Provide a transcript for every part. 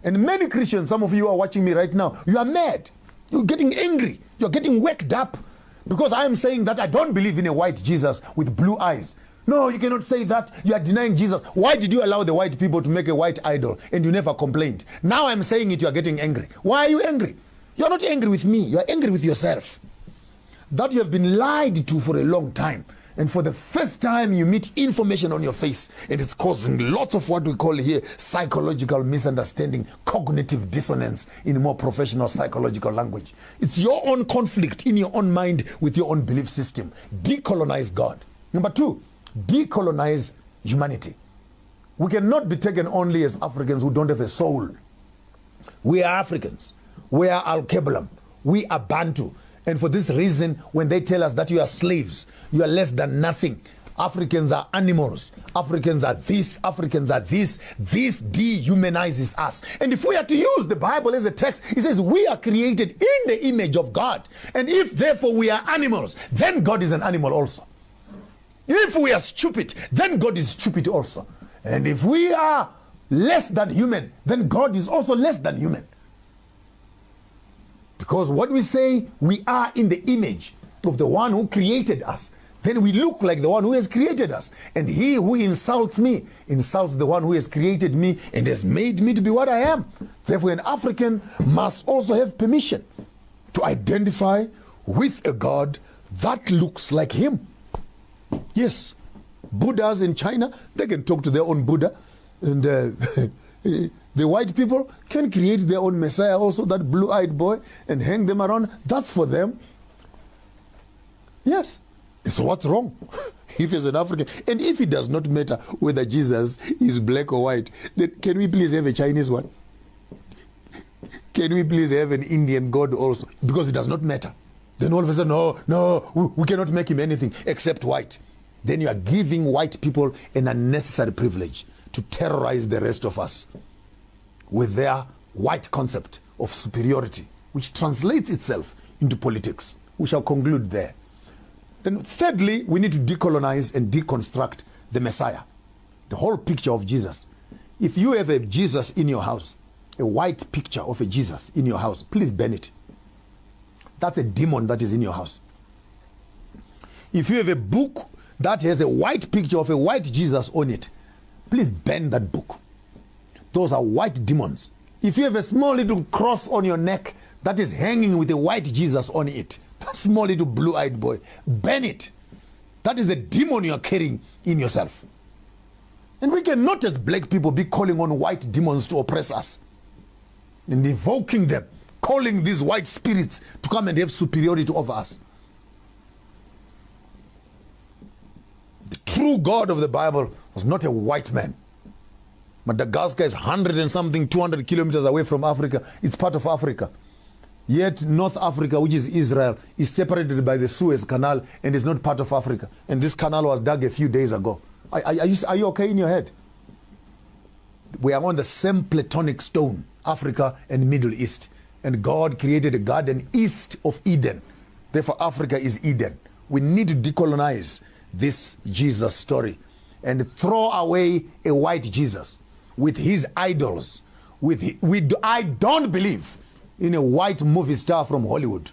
And many Christians, some of you are watching me right now, you are mad. You're getting angry. You're getting worked up because I am saying that I don't believe in a white Jesus with blue eyes. No, you cannot say that. You are denying Jesus. Why did you allow the white people to make a white idol and you never complained? Now I'm saying it, you are getting angry. Why are you angry? You're not angry with me. You're angry with yourself. That you have been lied to for a long time. And for the first time, you meet information on your face, and it's causing lots of what we call here psychological misunderstanding, cognitive dissonance in more professional psychological language. It's your own conflict in your own mind with your own belief system. Decolonize God. Number two, decolonize humanity. We cannot be taken only as Africans who don't have a soul. We are Africans. We are Al-Kebalam. We are Bantu. And for this reason, when they tell us that you are slaves, you are less than nothing. Africans are animals. Africans are this. Africans are this. This dehumanizes us. And if we are to use the Bible as a text, it says we are created in the image of God. And if therefore we are animals, then God is an animal also. If we are stupid, then God is stupid also. And if we are less than human, then God is also less than human. Because what we say, we are in the image of the one who created us. Then we look like the one who has created us. And he who insults me, insults the one who has created me and has made me to be what I am. Therefore, an African must also have permission to identify with a God that looks like him. Yes, Buddhas in China, they can talk to their own Buddha. And the white people can create their own Messiah also, that blue-eyed boy, and hang them around. That's for them. Yes. So what's wrong if he's an African? And if it does not matter whether Jesus is black or white, then can we please have a Chinese one? Can we please have an Indian God also? Because it does not matter. Then all of a sudden, no, we cannot make him anything except white. Then you are giving white people an unnecessary privilege to terrorize the rest of us with their white concept of superiority, which translates itself into politics. We shall conclude there. Then thirdly, we need to decolonize and deconstruct the Messiah, the whole picture of Jesus. If you have a Jesus in your house, a white picture of a Jesus in your house, please burn it. That's a demon that is in your house. If you have a book that has a white picture of a white Jesus on it, please burn that book. Those are white demons. If you have a small little cross on your neck that is hanging with a white Jesus on it, that small little blue-eyed boy, burn it. That is a demon you are carrying in yourself. And we cannot as black people be calling on white demons to oppress us and evoking them, calling these white spirits to come and have superiority over us. The true God of the Bible was not a white man. Madagascar is 100 and something, 200 kilometers away from Africa. It's part of Africa. Yet North Africa, which is Israel, is separated by the Suez Canal and is not part of Africa. And this canal was dug a few days ago. Are you okay in your head? We are on the same platonic stone, Africa and Middle East. And God created a garden east of Eden. Therefore, Africa is Eden. We need to decolonize this Jesus story and throw away a white Jesus with his idols. I don't believe in a white movie star from Hollywood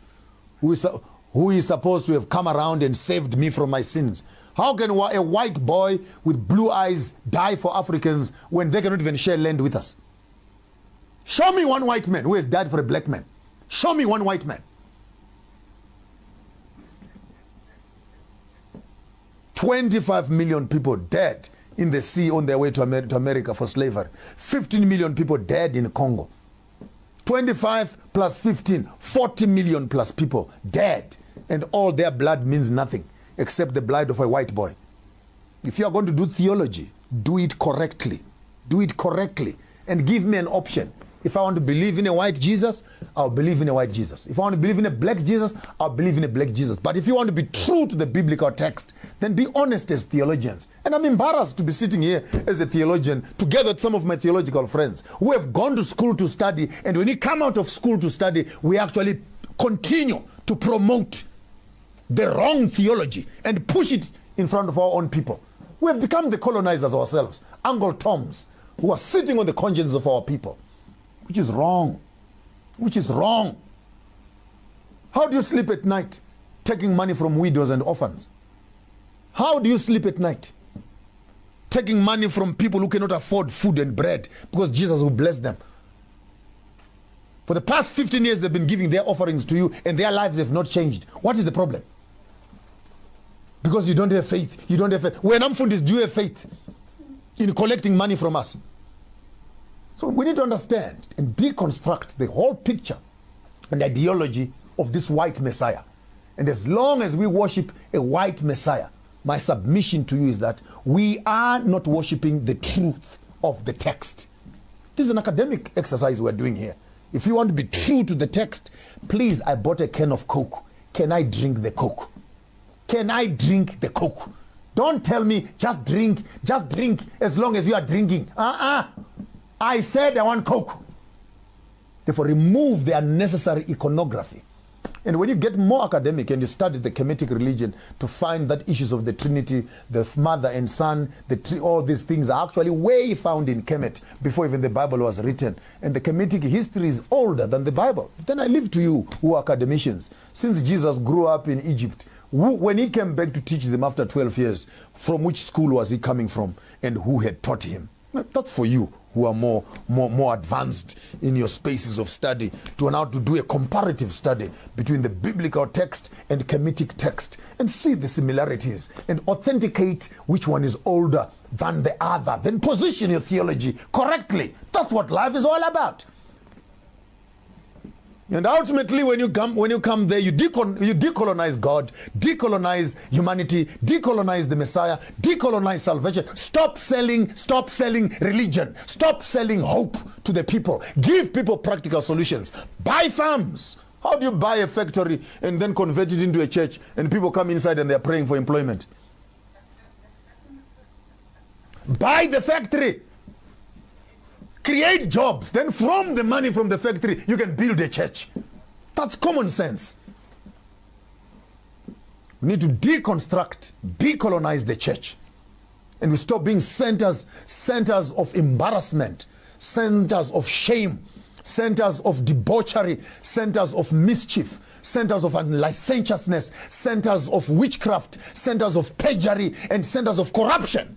who is supposed to have come around and saved me from my sins. How can a white boy with blue eyes die for Africans when they cannot even share land with us? Show me one white man who has died for a black man. Show me one white man. 25 million people dead in the sea on their way to America for slavery. 15 million people dead in Congo. 25 plus 15, 40 million plus people dead. And all their blood means nothing except the blood of a white boy. If you are going to do theology, do it correctly. Do it correctly. And give me an option. If I want to believe in a white Jesus, I'll believe in a white Jesus. If I want to believe in a black Jesus, I'll believe in a black Jesus. But if you want to be true to the biblical text, then be honest as theologians. And I'm embarrassed to be sitting here as a theologian together with some of my theological friends who have gone to school to study. And when we come out of school to study, we actually continue to promote the wrong theology and push it in front of our own people. We have become the colonizers ourselves, Uncle Toms, who are sitting on the conscience of our people. which is wrong. Which is wrong. How do you sleep at night? Taking money from widows and orphans. How do you sleep at night? Taking money from people who cannot afford food and bread because Jesus will bless them. For the past 15 years, they've been giving their offerings to you and their lives have not changed. What is the problem? Because you don't have faith. You don't have faith. When Amfundis, do you have faith in collecting money from us? So we need to understand and deconstruct the whole picture and ideology of this white Messiah. And as long as we worship a white Messiah, my submission to you is that we are not worshiping the truth of the text. This is an academic exercise we're doing here. If you want to be true to the text, please, I bought a can of Coke. Can I drink the Coke? Can I drink the Coke? Don't tell me just drink as long as you are drinking. I said I want Coke. Therefore, remove the unnecessary iconography. And when you get more academic and you study the Kemetic religion to find that issues of the Trinity, the Mother and Son, all these things are actually way found in Kemet before even the Bible was written. And the Kemetic history is older than the Bible. Then I leave to you who are academicians. Since Jesus grew up in Egypt, when he came back to teach them after 12 years, from which school was he coming from and who had taught him? That's for you who are more advanced in your spaces of study to know how to do a comparative study between the biblical text and Kemetic text and see the similarities and authenticate which one is older than the other. Then position your theology correctly. That's what life is all about. And ultimately, when you come there, you decolonize God, decolonize humanity, decolonize the Messiah, decolonize salvation. Stop selling religion. Stop selling hope to the people. Give people practical solutions. Buy farms. How do you buy a factory and then convert it into a church and people come inside and they're praying for employment? Buy the factory. Create jobs. Then from the money from the factory, you can build a church. That's common sense. We need to deconstruct, decolonize the church. And we stop being centers of embarrassment, centers of shame, centers of debauchery, centers of mischief, centers of licentiousness, centers of witchcraft, centers of perjury, and centers of corruption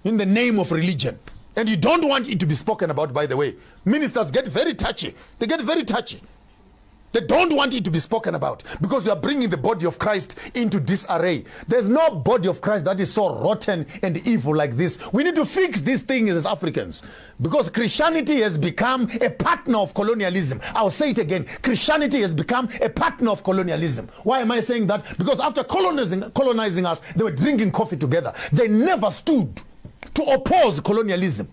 in the name of religion. And you don't want it to be spoken about, by the way. Ministers get very touchy. They get very touchy. They don't want it to be spoken about because you are bringing the body of Christ into disarray. There's no body of Christ that is so rotten and evil like this. We need to fix these things as Africans because Christianity has become a partner of colonialism. I'll say it again. Christianity has become a partner of colonialism. Why am I saying that? Because after colonizing us, they were drinking coffee together. They never stood to oppose colonialism.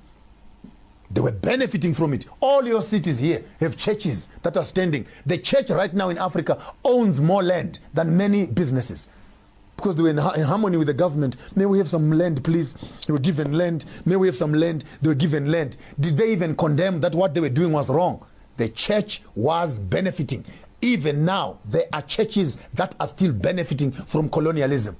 They were benefiting from it. All your cities here have churches that are standing. The church right now in Africa owns more land than many businesses because they were in harmony with the government. May we have some land, please? They were given land. May we have some land? They were given land. Did they even condemn that what they were doing was wrong? The church was benefiting. Even now, there are churches that are still benefiting from colonialism.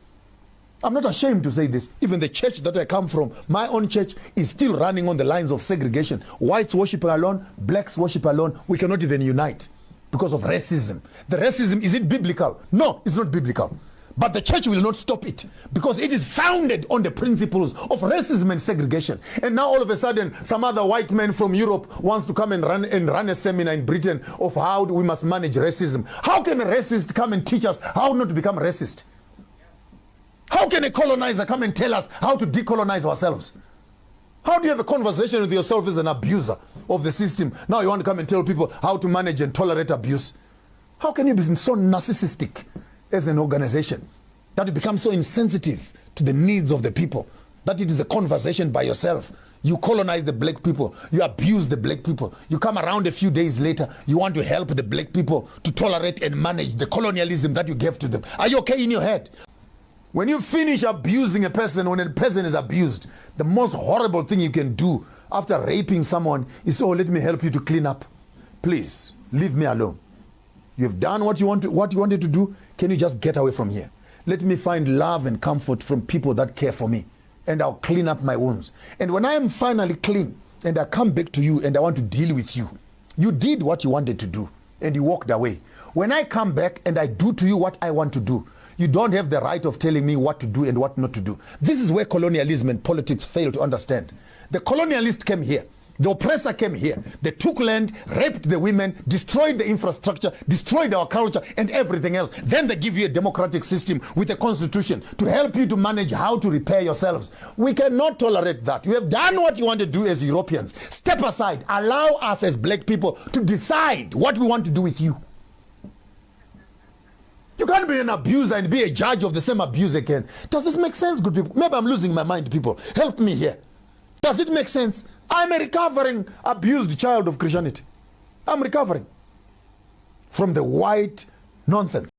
I'm not ashamed to say this. Even the church that I come from, my own church, is still running on the lines of segregation. Whites worship alone, blacks worship alone. We cannot even unite because of racism. The racism, is it biblical? No, it's not biblical. But the church will not stop it because it is founded on the principles of racism and segregation. And now all of a sudden, some other white man from Europe wants to come and run a seminar in Britain of how we must manage racism. How can a racist come and teach us how not to become racist? How can a colonizer come and tell us how to decolonize ourselves? How do you have a conversation with yourself as an abuser of the system? Now you want to come and tell people how to manage and tolerate abuse. How can you be so narcissistic as an organization that you become so insensitive to the needs of the people that it is a conversation by yourself? You colonize the black people. You abuse the black people. You come around a few days later. You want to help the black people to tolerate and manage the colonialism that you gave to them. Are you okay in your head? When you finish abusing a person, when a person is abused, the most horrible thing you can do after raping someone is, oh, let me help you to clean up. Please, leave me alone. You've done what you wanted to do. Can you just get away from here? Let me find love and comfort from people that care for me, and I'll clean up my wounds. And when I am finally clean, and I come back to you and I want to deal with you. You did what you wanted to do and you walked away. When I come back and I do to you what I want to do, you don't have the right of telling me what to do and what not to do. This is where colonialism and politics fail to understand. The colonialist came here. The oppressor came here. They took land, raped the women, destroyed the infrastructure, destroyed our culture and everything else. Then they give you a democratic system with a constitution to help you to manage how to repair yourselves. We cannot tolerate that. You have done what you want to do as Europeans. Step aside. Allow us as black people to decide what we want to do with you. You can't be an abuser and be a judge of the same abuse again. Does this make sense, good people? Maybe I'm losing my mind, people. Help me here. Does it make sense? I'm a recovering, abused child of Christianity. I'm recovering from the white nonsense.